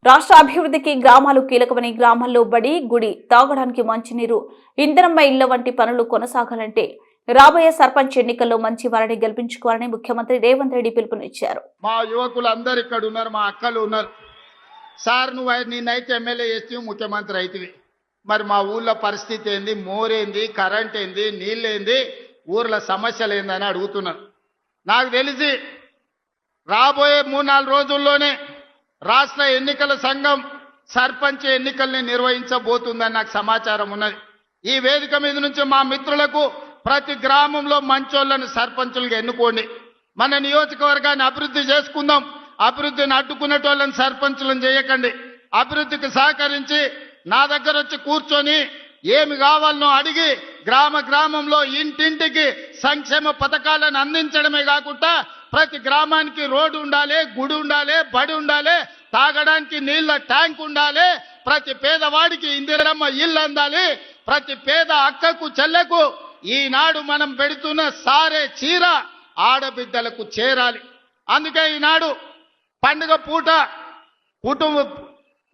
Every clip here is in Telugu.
రాష్ట్ర అభివృద్ధికి గ్రామాలు కీలకమని గ్రామాల్లో బడి, గుడి, తాగడానికి మంచినీరు, ఇంధనమ్మ ఇళ్ల వంటి పనులు కొనసాగాలంటే రాబోయే సర్పంచ్ ఎన్నికల్లో మంచి వారిని గెలిపించుకోవాలని ముఖ్యమంత్రి రేవంత్ రెడ్డి పిలుపునిచ్చారు. మా యువకులు అందరు ఇక్కడ ఉన్నారు, మా అక్కలు ఉన్నారు. సార్ నువ్వు నిన్నైతే ఎమ్మెల్యే చేస్తే ముఖ్యమంత్రి అవుతుంది, మరి మా ఊళ్ళో పరిస్థితి ఏంది, మోరేంది, కరెంట్ ఏంది, నీళ్ళేంది, ఊర్ల సమస్యలు ఏందని అడుగుతున్నారు. నాకు తెలిసి రాబోయే 3-4 రోజుల్లోనే రాష్ట్ర ఎన్నికల సంఘం సర్పంచ్ ఎన్నికల్ని నిర్వహించబోతుందని నాకు సమాచారం ఉన్నది. ఈ వేదిక మీద నుంచి మా మిత్రులకు ప్రతి గ్రామంలో మంచోళ్లను సర్పంచులుగా ఎన్నుకోండి. మన నియోజకవర్గాన్ని అభివృద్ధి చేసుకుందాం. అభివృద్ధిని అడ్డుకునేటోళ్ళని సర్పంచులను చేయకండి. అభివృద్ధికి సహకరించి నా దగ్గర వచ్చి కూర్చొని ఏమి కావాలనో అడిగి గ్రామంలో ఇంటింటికి సంక్షేమ పథకాలను అందించడమే కాకుండా ప్రతి గ్రామానికి రోడ్డు ఉండాలి, గుడి ఉండాలి, బడి ఉండాలి, తాగడానికి నీళ్ల ట్యాంక్ ఉండాలి, ప్రతి పేదవాడికి ఇందిరమ్మ ఇల్లు అందాలి, ప్రతి పేద అక్కకు చెల్లెకు ఈనాడు మనం పెడుతున్న సారే చీర ఆడబిడ్డలకు చేరాలి. అందుకే ఈనాడు పండుగ పూట కుటుంబ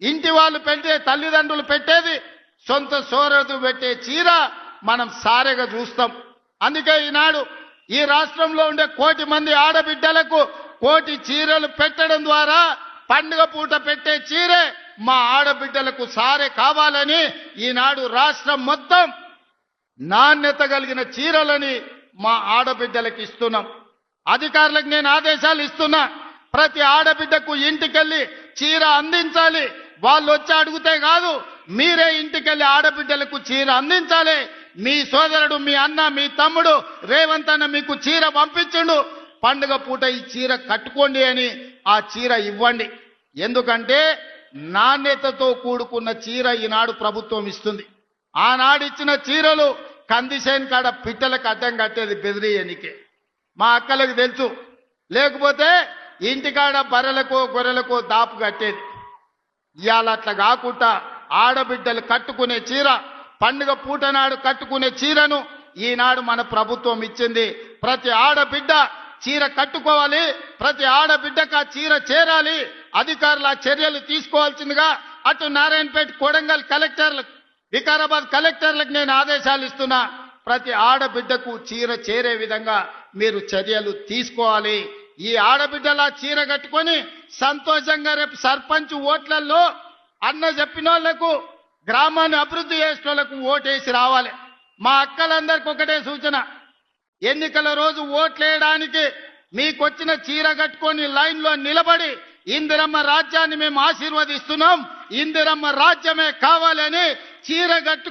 ఇంటి వాళ్ళు పెట్టే, తల్లిదండ్రులు పెట్టేది, సొంత సోదరుడు పెట్టే చీర మనం సారెగా చూస్తాం. అందుకే ఈనాడు ఈ రాష్ట్రంలో ఉండే 1 కోటి మంది ఆడబిడ్డలకు 1 కోటి చీరలు పెట్టడం ద్వారా పండుగ పూట పెట్టే చీరే మా ఆడబిడ్డలకు సారే కావాలని ఈనాడు రాష్ట్రం మొత్తం నాణ్యత కలిగిన చీరలని మా ఆడబిడ్డలకు ఇస్తున్నాం. అధికారులకు నేను ఆదేశాలు ఇస్తున్నా, ప్రతి ఆడబిడ్డకు ఇంటికెళ్ళి చీర అందించాలి. వాళ్ళు వచ్చి అడిగితే కాదు, మీరే ఇంటికెళ్ళి ఆడబిడ్డలకు చీర అందించాలి. మీ సోదరుడు, మీ అన్న, మీ తమ్ముడు రేవంత్ అన్న మీకు చీర పంపించుండు, పండుగ పూట ఈ చీర కట్టుకోండి అని ఆ చీర ఇవ్వండి. ఎందుకంటే నాణ్యతతో కూడుకున్న చీర ఈనాడు ప్రభుత్వం ఇస్తుంది. ఆనాడు ఇచ్చిన చీరలు కందిసేన్ కాడ పిట్టలకు అడ్డం కట్టేది బెదిరియనికే, మా అక్కలకు తెలుసు. లేకపోతే ఇంటికాడ బర్రెలకో గొర్రెలకో దాపు కట్టేది. ఇవాళ అట్లా కాకుండా ఆడబిడ్డలు కట్టుకునే చీర, పండుగ పూట నాడు కట్టుకునే చీరను ఈనాడు మన ప్రభుత్వం ఇచ్చింది. ప్రతి ఆడబిడ్డ చీర కట్టుకోవాలి, ప్రతి ఆడబిడ్డకు ఆ చీర చేరాలి. అధికారులు ఆ చర్యలు తీసుకోవాల్సిందిగా అటు నారాయణపేట, కొడంగల్ కలెక్టర్లకు, వికారాబాద్ కలెక్టర్లకు నేను ఆదేశాలు ఇస్తున్నా. ప్రతి ఆడబిడ్డకు చీర చేరే విధంగా మీరు చర్యలు తీసుకోవాలి. ఈ ఆడబిడ్డల చీర కట్టుకొని సంతోషంగా రేపు సర్పంచ్ ఓట్లలో అన్న చెప్పిన వాళ్లకు, గ్రామాన్ని అభివృద్ధి చేసిన వాళ్ళకు ఓటేసి రావాలి. మా అక్కలందరికీ ఒకటే సూచన, ఎన్నికల రోజు ఓట్లేయడానికి మీకొచ్చిన చీర కట్టుకొని లైన్లో నిలబడి ఇందిరమ్మ రాజ్యాన్ని మేము ఆశీర్వదిస్తున్నాం, ఇందిరమ్మ రాజ్యమే కావాలని చీర కట్టుకు